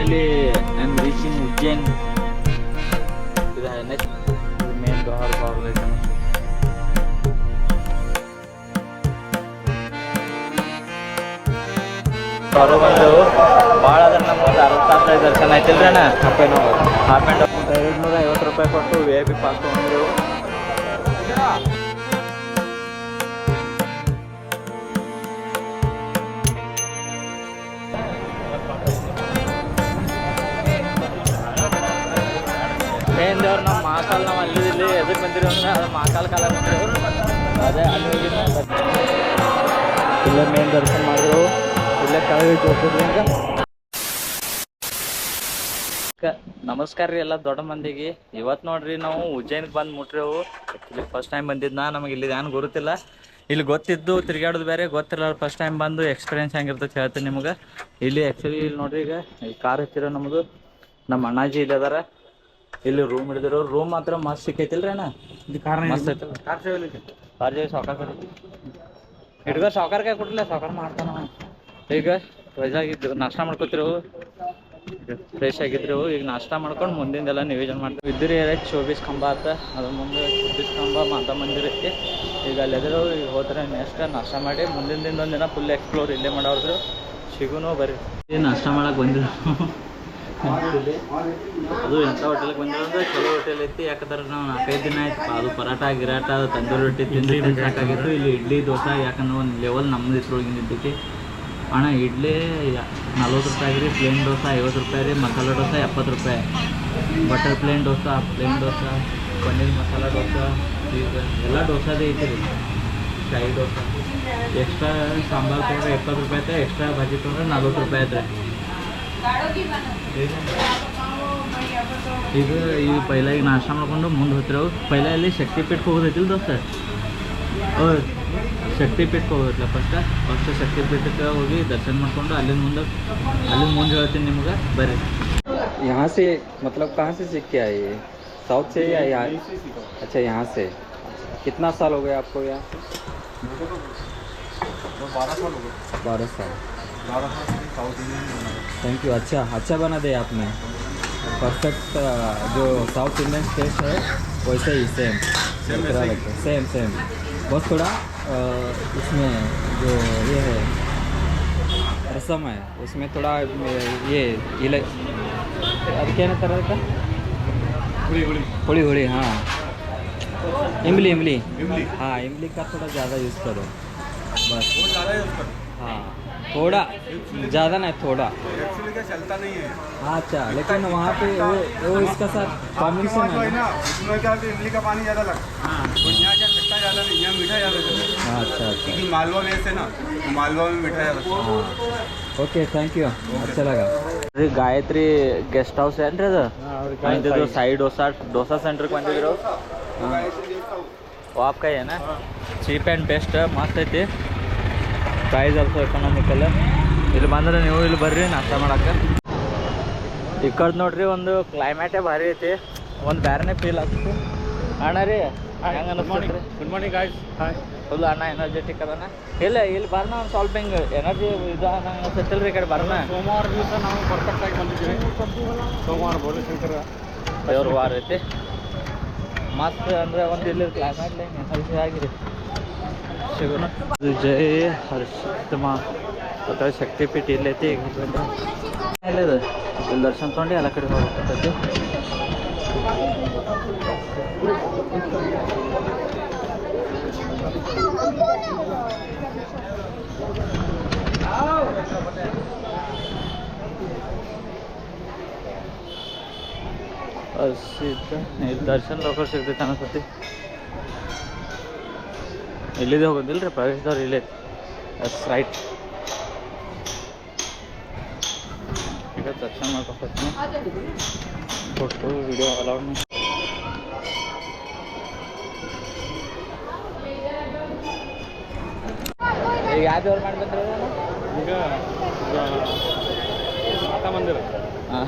Finally I am reaching Ujjain. ಇದು next main ದ್ವಾರ ಬಾಗ್ಲೈತೆ. ಹೊರ ಬಂದೆವು ಭಾಳ ಅದ್ರ ನಮ್ಗೆ ಅರ್ಧ ತಾಸ ದರ್ಶನ ಆಯ್ತಿಲ್ರಿ ಅಣ್ಣ. ಹಾಫ್ ಆ್ಯಂಡ್ ₹250 ಕೊಟ್ಟು VIP ಪಾಸ್ ತೊಗೊಂಡ್ರು. ಮೇನ್ ದೇವ್ರು ನಮ್ಮ ಮಹಾಕಾಲ್ ನಾವು ಅಲ್ಲಿ ಇಲ್ಲಿ ಎದಕ್ಕೆ ಬಂದಿರೋ ಅಂದರೆ ಅದು ಮಹಾಕಾಲ್ ಕಾಲ ಬಂದಿರೋ ಅದೇ ಅಲ್ಲಿ ಹೋಗಿದ್ದ ಇಲ್ಲೇ ಮೇನ್ ದರ್ಶನ ಮಾಡಿದ್ರು. ಇಲ್ಲೇ ಕೆಳಗೆ ಹೋಗ್ತಿರ್ಲಿ. ನಮಸ್ಕಾರ ರೀ ಎಲ್ಲ ದೊಡ್ಡ ಮಂದಿಗೆ. ಇವತ್ತು ನೋಡ್ರಿ ನಾವು ಉಜ್ಜೈನ್ಗೆ ಬಂದು ಮುಟ್ರೆವು. ಆ್ಯಕ್ಚುಲಿ ಫಸ್ಟ್ ಟೈಮ್ ಬಂದಿದ್ದು ನಮಗೆ ಇಲ್ಲಿ ಏನು ಗೊತ್ತಿಲ್ಲ. ಇಲ್ಲಿ ಗೊತ್ತಿದ್ದು ತಿರುಗಾಡೋದು ಬೇರೆ, ಗೊತ್ತಿಲ್ಲ. ಫಸ್ಟ್ ಟೈಮ್ ಬಂದು ಎಕ್ಸ್ಪೀರಿಯನ್ಸ್ ಹೆಂಗಿರ್ತೈತೆ ಹೇಳ್ತೀನಿ ನಿಮ್ಗೆ. ಇಲ್ಲಿ ಆ್ಯಕ್ಚುಲಿ ಇಲ್ಲಿ ನೋಡ್ರಿ, ಈಗ ಈ ಕಾರ್ ಹಚ್ಚಿರೋ ನಮ್ಮದು ನಮ್ಮ ಅಣ್ಣಾಜಿ ಇಲ್ಲಿ ಅದಾರ. ಇಲ್ಲಿ ರೂಮ್ ಹಿಡಿದಿರೋ ರೂಮ್ ಮಾತ್ರ ಮಸ್ತ್ ಸಿಕ್ಕೈತಿಲ್ರಿ ಅಣ್ಣ. ಮಸ್ತ್ ಐತಿ. ಕಾರ್ ಜೊತೆ ಸಾವುಕಾರ ಹಿಡ್ಕೊ ಸಾವುಕಾರ ಕೈ ಕೊಟ್ಟಿಲ್ಲ, ಸಾವುಕಾರ ಮಾಡ್ತಾನ. ಈಗ ವೈಜಾಗಿದ್ದು ನಾಷ್ಟ ಮಾಡ್ಕೊತಿರು, ಫ್ರೆಶ್ ಆಗಿದ್ರು. ಈಗ ನಾಷ್ಟ ಮಾಡ್ಕೊಂಡು ಮುಂದಿಂದೆಲ್ಲ ನಿವೇದನೆ ಮಾಡ್ತೀವಿ. ಇದ್ರಿ 24 ಕಂಬ ಆತ, ಅದ್ರ ಮುಂದೆ 24 ಕಂಬ ಮಾತಾ ಮಂದಿರ ಐತಿ. ಈಗ ಅಲ್ಲೆದ್ರು ಈಗ ಹೋದ್ರೆ ನೆಕ್ಸ್ಟ್ ನಾಷ್ಟ ಮಾಡಿ ಮುಂದಿನ ದಿನ ಒಂದಿನ ಫುಲ್ ಎಕ್ಸ್ಪ್ಲೋರ್ ಇಲ್ಲೇ ಮಾಡೋರು ಸಿಗುನು ಬರ್ರಿ. ನಾಷ್ಟ ಮಾಡಕ್ಕೆ ಬಂದಿದ್ರು. ಅದು ಎಂಥ ಹೋಟೆಲ್ಗೆ ಬಂದಿರೋದು ಚಲೋ ಹೋಟೆಲ್ ಐತಿ. ಯಾಕಂದ್ರೆ ನಾವು 4-5 ದಿನ ಆಯ್ತು ಅದು ಪರಾಟ ಗಿರಾಟ ತಂದೂರಿ ರೊಟ್ಟಿ ತಿಂದು ಸಾಕಾಗಿತ್ತು. ಇಲ್ಲಿ ಇಡ್ಲಿ ದೋಸೆ ಯಾಕಂದ್ರೆ ಒಂದು ಲೆವೆಲ್ ನಮ್ಮದು ಇದ್ರೊಳಗಿನ ಇದ್ದಕ್ಕೆ. ಅಣ್ಣ ಇಡ್ಲಿ ₹40 ರೀ, ಪ್ಲೇನ್ ದೋಸೆ ₹50 ರೀ, ಮಸಾಲೆ ದೋಸೆ ₹70, ಬಟರ್ ಪ್ಲೇನ್ ದೋಸೆ ಪನ್ನೀರ್ ಮಸಾಲ ದೋಸೆ, ಈಗ ಎಲ್ಲ ದೋಸೆದೇ ಐತಿ ರೀ. ಶಾಹಿ ದೋಸೆ ಎಕ್ಸ್ಟ್ರಾ ಸಾಂಬಾರು ತೊಗೊಂಡ್ರೆ ₹20 ಐತೆ, ಎಕ್ಸ್ಟ್ರಾ ಭಾಜಿ ತೊಗೊಂಡ್ರೆ ₹40 ಐತೆ. ಈಗ ಈ ಪೈಲ ಈಗ ನಾಷ್ಟ ಮಾಡ್ಕೊಂಡು ಮುಂದೆ ಹೋಗ್ತಿರೋವು. ಪೈಲ ಅಲ್ಲಿ ಶಕ್ತಿಪೀಠಕ್ಕೆ ಹೋಗೋದೈತಿಲ್ಲ ದೋಸ್ತ, ಶಕ್ತಿಪೀಠಕ್ಕೆ ಹೋಗೋದಿಲ್ಲ. ಫಸ್ಟ್ ಶಕ್ತಿಪೀಠಕ್ಕೆ ಹೋಗಿ ದರ್ಶನ ಮಾಡ್ಕೊಂಡು ಅಲ್ಲಿಂದ ಮುಂದೆ ಹೇಳ್ತೀನಿ ನಿಮ್ಗೆ ಬರ್ರಿ. यहाँ से मतलब कहाँ से सीख के आए? साउथ से या यहाँ? अच्छा यहाँ से. कितना साल हो गया आपको यहाँ? 12 साल हो गए. 12 साल. 12 साल से साउथ इंडियन बना. Thank you. अच्छा बना दे आपने. परफेक्ट जो साउथ इंडियन टेस्ट है वैसे ही सेम. बस थोड़ा इसमें जो ये है रसम है उसमें थोड़ा ये अब क्या ना तरह का हुड़ी. हाँ इमली हाँ, इमली का थोड़ा ज़्यादा यूज़ करो बस. वो ज़्यादा यूज़ करो. हाँ थोड़ा ज़्यादा नहीं, थोड़ा. एक्चुअली क्या चलता नहीं है. हाँ अच्छा, लेकिन वहाँ पे वो इसका साथ कॉम्बिनेशन है ना. उसमें क्या होता है, इमली का पानी ज़्यादा लगता है. यहाँ क्या खट्टा ज़्यादा नहीं, यहाँ मीठा ज़्यादा है. अच्छा. क्योंकि मालवा में से ना, मालवा में मीठा ज़्यादा. हाँ ओके, थैंक यू. अच्छा लगा. ಗಾಯತ್ರಿ ಗೆಸ್ಟ್ ಹೌಸ್ ಏನ್ರಿ ಅದು? ಇದು ಸಾಯಿ ಡೋಸಾ ಸೆಂಟ್ರಿಗೆ ಬಂದಿದ್ರು. ವಾಪ್ಕಾಯಿ ಏನ ಚೀಪ್ ಆ್ಯಂಡ್ ಬೆಸ್ಟ್, ಮಸ್ತ್ ಐತಿ. Price also economical. ಇಲ್ಲಿ ಬಂದ್ರೆ ನೀವು ಇಲ್ಲಿ ಬರ್ರಿ ನಾಷ್ಟ ಮಾಡಕ್ಕೆ. ಈ ಕಡೆ ನೋಡ್ರಿ ಒಂದು ಕ್ಲೈಮೇಟೇ ಭಾರಿ ಐತಿ, ಒಂದು ಬೇರೆನೇ ಫೀಲ್ ಆಗ್ತದೆ. ಅಣ್ಣ ರೀ ಹೆಂಗೆ ಅನಿಸ್ತೀರಿ? Good morning guys. Hi. Full ಅಣ್ಣ ಎನರ್ಜೆಟಿಕ್ ಅದಾನ. ಇಲ್ಲ ಇಲ್ಲಿ ಬರ್ನ ಒಂದು ಸ್ವಲ್ಪ ಹಿಂಗೆ ಎನರ್ಜಿ ಇದು ನಂಗೆ ಅನ್ಸುತ್ತಿಲ್ಲ ರೀ. ಈ ಕಡೆ ಬರ್ನ ಸೋಮವಾರ ದಿವಸ ನಾವು ಪರ್ಫೆಕ್ಟಾಗಿ ಬಂದಿದ್ದೀವಿ. ಸೋಮವಾರ ಬೋಲೇಶಂಕರ ದೇವ್ರ ವಾರ ಐತಿ. ಮಸ್ತ್ ಅಂದರೆ ಒಂದು ಇಲ್ಲಿ ಕ್ಲೈಮೇಟ್ ಎನರ್ಜಿ ಆಗಿರಿ ಸಿಗೋಣ. ಜೈ ಹರ್ಷಿತಮ ಅಥವಾ ಶಕ್ತಿಪೀಠ ಇಲ್ಲೈತಿ. ಈಗ ಇಲ್ಲಿದೆ ಇಲ್ಲಿ ದರ್ಶನ ತೊಗೊಂಡು ಎಲ್ಲ ಕಡೆ ಹೋಗ್ತೈತಿ. ಇಲ್ಲಿ ದರ್ಶನ ಲೋಕಲ್ ಸಿಗ್ತೈತೆ ಅನಿಸ್ತೈತಿ. ಇಲ್ಲಿದೆ ಹೋಗೋದಿಲ್ಲ ರೀ ಪ್ರವೇಶದವ್ರು, ಇಲ್ಲೇ ರೈಟ್. ಈಗ ದರ್ಶನ ಮಾಡ್ಕೊತೀನಿ. Photo video allowed. ಈಗ ಯಾವ ದೇವ್ರು ಮಾಡಿ ಬಂದ್ರೆ ಈಗ ಮಾತಾ ಮಂದಿರ. ಹಾಂ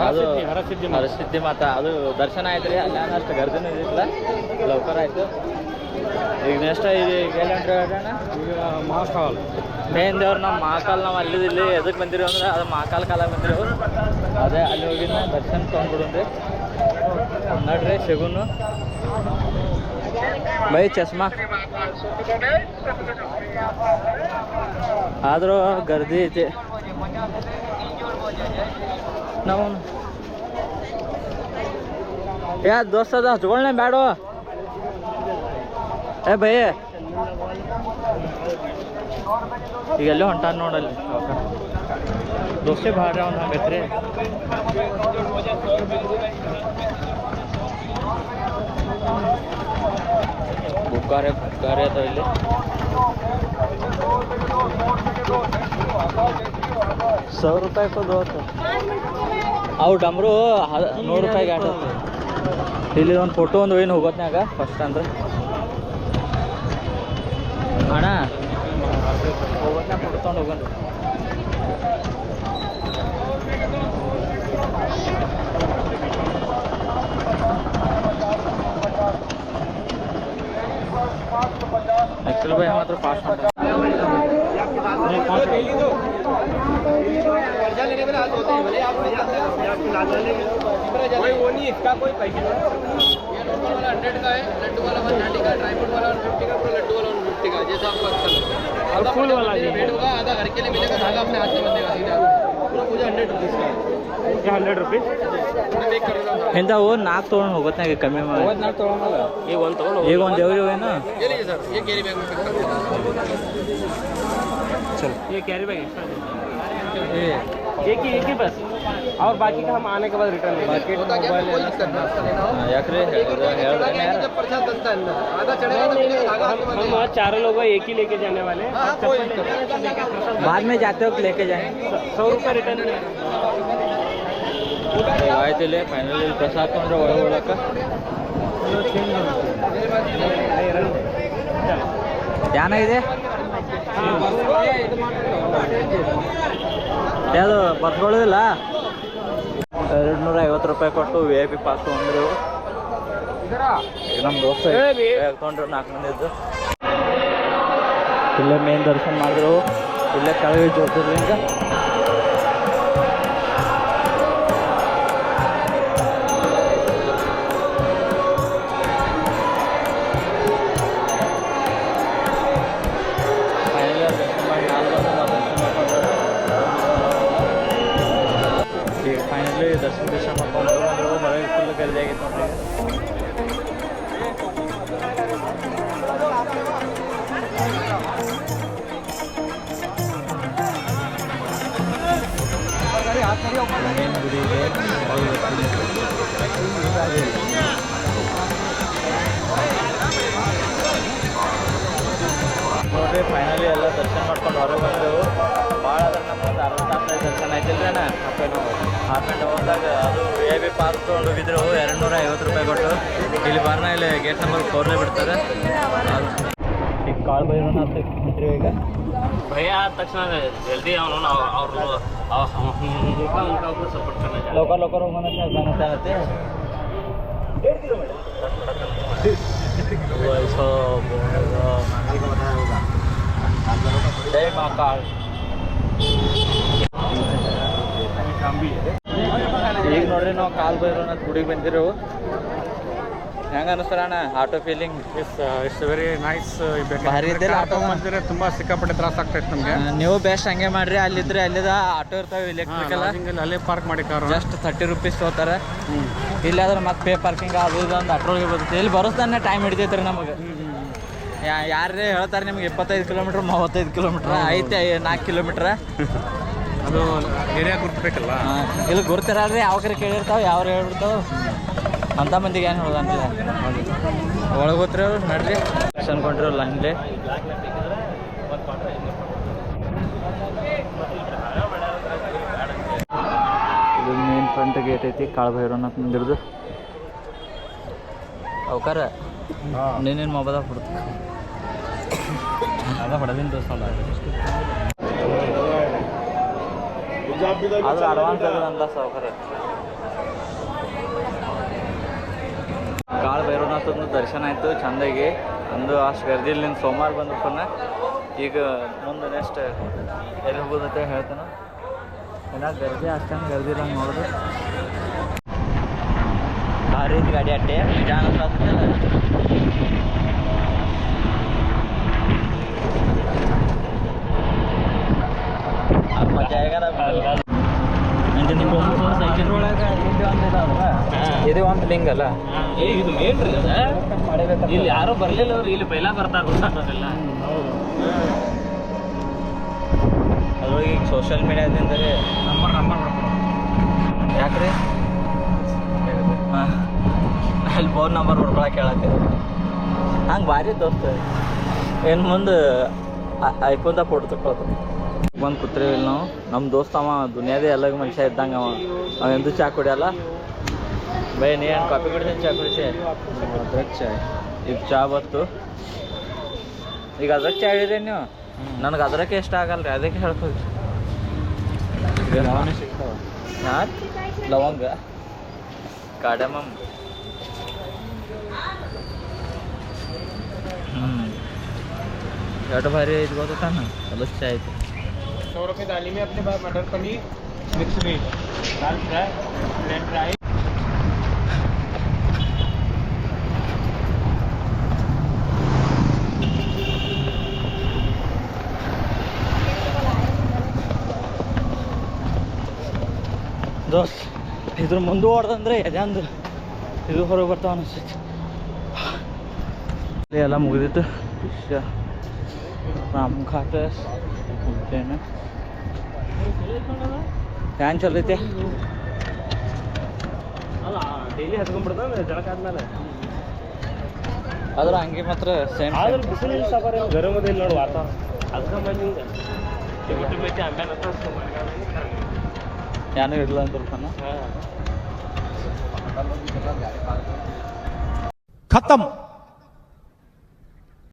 ಅದು ಹರಸಿದ್ಧಿ ಮಾತಾ. ಅದು ದರ್ಶನ ಆಯ್ತು ರೀ. ಅಲ್ಲಿ ಅಷ್ಟು ಗರ್ಜನೆ ಇದ್ದಿಲ್ಲ, ಲೌಕರ ಆಯಿತು. ಈಗ ನೆಕ್ಸ್ಟ್ ಈಗ ಎಲ್ಲಂಟ್ರಿ ಅಣ್ಣ महाकाल ಮೇನ್ ದೇವ್ರು ನಮ್ಮ ಮಹಾಕಾಲ್ ನಾವು ಅಲ್ಲಿ ಇಲ್ಲಿ ಎದಕ್ಕೆ ಬಂದಿರೋ ಅಂದ್ರೆ ಅದು ಮಹಾಕಾಲ್ ಕಾಲ ಬಂದಿರೋ ಅದೇ ಅಲ್ಲಿ ಹೋಗಿದ್ನ ದರ್ಶನ ತೊಗೊಂಡ್ಬಿಡುನ್ರಿ ನೋಡ್ರಿ ಸಿಗುನು ಬೈ ಚಸ್ಮಾ ಆದರೂ ಗರ್ದಿ ಐತಿ ನಾವು ಯಾ ದೋಸ್ತ ಅದ ಹಚ್ಕೊಳ್ನೆ ಬ್ಯಾಡು ಏ ಬೈ ಈಗ ಎಲ್ಲೋ ಹೊಂಟಾನ ನೋಡಲ್ಲಿ ದೋಸೆ ಭಾಳ ಒಂದು ಹಂಗೈತ್ರಿ ಬುಕ್ಕಾರೆ ಅದಾವ ಇಲ್ಲಿ ₹100 को ದೋಸ್ತ ಅವು ಡಮ್ರು 100 ರೂಪಾಯಿಗೆ ಆಟ ಇಲ್ಲಿ ಒಂದು ಫೋಟೋ ಒಂದು ಏನು ಹೋಗೋತ್ನಾಗ ಫಸ್ಟ್ ಅಂದ್ರೆ ಅಣ್ಣ ಹೋಗೋತ್ನಾಗ ಫೋಟೋ ತೊಗೊಂಡು ಹೋಗೋಣ एक्चुअली भाई हम मात्र फास्ट कोई वो नहीं इसका कोई पैसे वाला 100 का है लड्डू वाला 130 का ड्राई फ्रूट वाला 150 का पूरा लड्डू वाला 150 का जैसा आपको अच्छा लगे और फूल वाला रेट होगा आधा घर के लिए मिलेगा धागा अपने हाथ में बंधेगा सीधा पूरा पूजा 100 रुपीस का क्या 100 रुपीस पैक कर रहा हूं इंदा वो नाक तोड़ होगत ना कमी में होगत नाक तोड़ोंगा ये वन तोड़ो ये कौन देवरी है ना ये लीजिए सर ये कैरी बैग में पैक कर देना चल ये कैरी बैग एक्स्ट्रा एक ही बस और बाकी का हम आने के बाद रिटर्न लेंगे बाकी मोबाइल कोई दिक्कत नहीं याकरे जब प्रसाद बनता है अंदर आधा चढ़ेगा तो मिलेगा धागा हम चारों लोग एक ही लेके जाने वाले हैं कोई बाद में जाते वक्त लेके जाएंगे 100 रुपये रिटर्न ಆಯ್ತು ಇಲ್ಲಿ ಫೈನಲಿ ಪ್ರಸಾದ ತೊಗೊಂಡ್ರೆ ಒಳಗೆ ಹೋಗಕ್ಕ ಏನಾಗಿದೆ ಯಾವುದು ಬರ್ಸ್ಕೊಳ್ಳೋದಿಲ್ಲ ₹250 ಕೊಟ್ಟು VIP ಪಾಸ್ ತೊಗೊಂಡ್ರು ಈಗ ನಮ್ಮ ದೋಸ್ತ ತೊಗೊಂಡ್ರು 4 ಮಂದಿ ಇದ್ದು ಇಲ್ಲೇ ಮೇನ್ ದರ್ಶನ ಮಾಡಿದ್ರು ಇಲ್ಲೇ ಕೆಳಗೆ ಜ್ಯೋತಿರ್ಲಿಂಗ ದರ್ಶನ ಮಾಡ್ಕೊಂಡು ಹೊರಗೆ ಫುಲ್ ಗರ್ದಿ ಆಗಿತ್ತು ನೋಡ್ರಿ ಫೈನಲಿ ಎಲ್ಲ ದರ್ಶನ ಮಾಡ್ಕೊಂಡು ಹೊರಗೆ ಬಂದೆವು ಭಾಳ ಅದ್ರ ನಮ್ಮೊಂದು ಅರ್ಧ ತಾಸು ದರ್ಶನ ಆಯ್ತಿಲ್ರಿ ಅಣ್ಣ ಹಾಫ್ ಆ್ಯಂಡ್ ಹೋದಾಗ ಅದು VIP ಪಾಸ್ ತೊಗೊಂಡು ಹೋಗಿದ್ರು ₹250 ಕೊಟ್ಟು ಇಲ್ಲಿ ಬರ್ನ ಇಲ್ಲಿ ಗೇಟ್ ನಂಬರ್ 4 ಬಿಡ್ತಾರೆ ಈಗ ಕಾಳು ಬೈರೋಣ ಅಂತ ಬಿಟ್ರಿ ಈಗ भैया आದ ತಕ್ಷಣ ಜಲ್ದಿ ಅವನು ಅವರು ಸಪೋರ್ಟ್ करना ಲೋಕಲ್ ಹೋಗೋಣ ಕಾಣುತ್ತೆ ಜೈ ಮಹಾಕಾಲ್ ಈಗ ನೋಡ್ರಿ ನಾವು ಕಾಲ್ ಬೈರೋಣ ಗುಡಿಗೆ ಬಂದಿರೋ ಹೆಂಗೆ ಅನಿಸ್ತಾರಣ್ಣ auto feeling it's very nice ಭಾರಿ ಇದ್ದಿಲ್ಲ ಆಟೋ ಬಂದಿದ್ರೆ ತುಂಬಾ ಸಿಕ್ಕಾಪಟ್ಟೆ ತ್ರಾಸ ಆಗ್ತೈತೆ ನಮಗೆ ನೀವು ಬೆಸ್ಟ್ ಹಂಗೆ ಮಾಡ್ರಿ ಅಲ್ಲಿದ್ರೆ ಅಲ್ಲಿದ ಆಟೋ ಇರ್ತಾವೆ ಇಲೆಕ್ಟ್ರಿಕಲ್ ಅಲ್ಲೇ ಪಾರ್ಕ್ ಮಾಡಿ ಕಾರ್ ಜಸ್ಟ್ ₹30 ತೊಗೋತಾರೆ ಇಲ್ಲಾದ್ರೆ ಮತ್ತೆ ಪೇ ಪಾರ್ಕಿಂಗ್ ಅದು ಇದು ಒಂದು ಅಟ್ರೋಗೆ ಬರುತ್ತೆ ಇಲ್ಲಿ ಬರೋಸ್ತಾನೆ ಟೈಮ್ ಹಿಡಿತೈತ್ರಿ ನಮಗೆ ಯಾರೇ ಹೇಳ್ತಾರೆ ನಿಮ್ಗೆ 25 ಕಿಲೋಮೀಟ್ರ್ 35 ಕಿಲೋಮೀಟ್ರ್ ಐತೆ 4 ಕಿಲೋಮೀಟ್ರ್ ಅದು ಏರಿಯಾ ಗುರ್ತಿಬೇಕಲ್ಲ ಇಲ್ಲಿ ಗುರ್ತಿರಲ್ರಿ ಯಾವ ಕಡೆ ಕೇಳಿರ್ತಾವೆ ಯಾವ ಹೇಳ್ಬಿಡ್ತಾವೆ ಅಂಥ ಮಂದಿಗೆ ಏನು ಹೇಳೋದಂತಿಲ್ಲ ಒಳಗೆ ಹೋತ್ರಿ ಅವ್ರು ನಡ್ರಿ ಅನ್ಕೊಂಡಿರಲ್ಲ ಹಂಗೆ ಇದು ಮೇನ್ ಫ್ರಂಟ್ ಗೇಟ್ ಐತಿ ಕಾಳಭೈರವನಾಥ ಮಂದಿರದು ಅವಕಾರ ನೀನೇನು ಮೊಬೈಲ್ದಾಗ ಕೊಡ್ತು ಅದ ಹೊಡೆದಿನ ದೋಸ್ತ ಆದ್ರೆ ಅಡ್ವಾನ್ಸ್ ಆಗದಂತ ಸಾವುಕಾರ ಕಾಳ ಭೈರವನಾಥನ ದರ್ಶನ ಆಯಿತು ಚಂದಾಗಿ. ಅಂದು ಅಷ್ಟು ಗರ್ದಿಲ್ಲ ನಿನ್ನ ಸೋಮವಾರ ಬಂದಪ್ಪನ. ಈಗ ಮುಂದೆ ನೆಕ್ಸ್ಟ್ ಎಲ್ಲಿ ಹೋಗೋದತ್ತೆ ಹೇಳ್ತಾನೆ. ಎಲ್ಲ ಗರ್ದಿ ಅಷ್ಟಂಗೆ ಗರ್ದಿಲ್ಲ ಹಂಗೆ ನೋಡಿದ್ರೆ ಭಾರಿ ಐತಿ ಗಾಡಿ ಅಡ್ಡೆ ಜಾನ ಇದು ಒಂದು ಲಿಂಗ್ ಅಲ್ಲ ಇದು ಮೇನ್ ರೀ ಇಲ್ಲಿ ಯಾರು ಬರ್ಲಿಲ್ಲ ಅವ್ರು ಇಲ್ಲಿ ಪೈಲ ಬರ್ತಾರ ಗೊತ್ತಾಗೋದಿಲ್ಲ. ಅದ್ರೊಳಗೆ ಈಗ ಸೋಷಿಯಲ್ ಮೀಡಿಯಾದಿಂದಲೇ ನಂಬರ್ ಯಾಕ್ರಿ ಹಾಂ ಅಲ್ಲಿ ಫೋನ್ ನಂಬರ್ ಹೊಡ್ಕೊಳಕ್ಕೆ ಹೇಳತ್ತೀವಿ ಹಂಗೆ ಭಾರಿ ದೋಸ್ತ ಏನು ಮುಂದೆ ಐಫೋನ್ದಾಗ ಫೋಟೋ ತಗೊಳ್ತಾರೆ. ಬಂದು ಕೂತ್ರೇವಿಲ್ಲ ನಾವು. ನಮ್ಮ ದೋಸ್ತ ಅವ ದುನಿಯಾದೇ ಎಲ್ಲ ಮನುಷ್ಯ ಇದ್ದಂಗೆ ಅವ ಎಂದೂ ಚಾ ಕುಡಿಯಲ್ಲ. ಬೈ ನೀ ಏನು ಕಾಫಿ ಕುಡಿತೀನಿ ಚಾ ಕುಡಿಸಿ ಅದ್ರಕ್ಕೆ ಚಾ ಈಗ ಚಾ ಬತ್ತು. ಈಗ ಅದ್ರಕ್ಕೆ ಚಾ ಹೇಳಿರಿ ನೀವು. ನನಗೆ ಅದ್ರಕ್ಕೆ ಇಷ್ಟ ಆಗಲ್ಲ ರೀ ಅದಕ್ಕೆ ಹೇಳ್ಬೋದು. ಸಿಗ್ತಾವೆ ನಾಟ್ ಲವಂಗ ಕಾರ್ಡಮಮ್ ಎಷ್ಟು ಭಾರಿ ಇದು ಗೊತ್ತಾನ ಎಲ್ಲ ಚಾ ಆಯ್ತು. 100 रुपये थाली में अपने पास मटर पनीर मिक्स वेज दाल फ्राई प्लेन फ्राई. ದೋಸ್ತ್ ಇದ್ರ ಮುಂದುವರ್ದಂದ್ರೆ ಅದಂದು ಇದು ಹೊರಗೆ ಬರ್ತಾವ ಅನಿಸ್ತೈತಿ. ಎಲ್ಲ ಮುಗಿದಿತ್ತು. ರಾಮಘಾಟ ಉಜ್ಜೈನ ಫ್ಯಾನ್ ಚಲೋ ಐತೆ. ಅಲ್ಲ ಡೈಲಿ ಹತ್ಕೊಂಡ್ಬಿಡ್ತಾವೆ ಜಳಕ ಆದ್ಮೇಲೆ. ಆದ್ರೆ ಹಂಗೆ ಮಾತ್ರ ಸೇಮ್ ಆದ್ರೆ ಬಿಸಿಲಿನ ಸಫರ್ ಗರಂ ಅದಿಲ್ಲ ನೋಡಿ ವಾತಾವರಣ ಅದಕ್ಕೆ ಬಂದು ಹಿಂಗೆ ಆಮೇಲೆ ಏನೂ ಇರಲ್ಲ ಅಂದ್ರಪ್ಪಾನ. खत्म.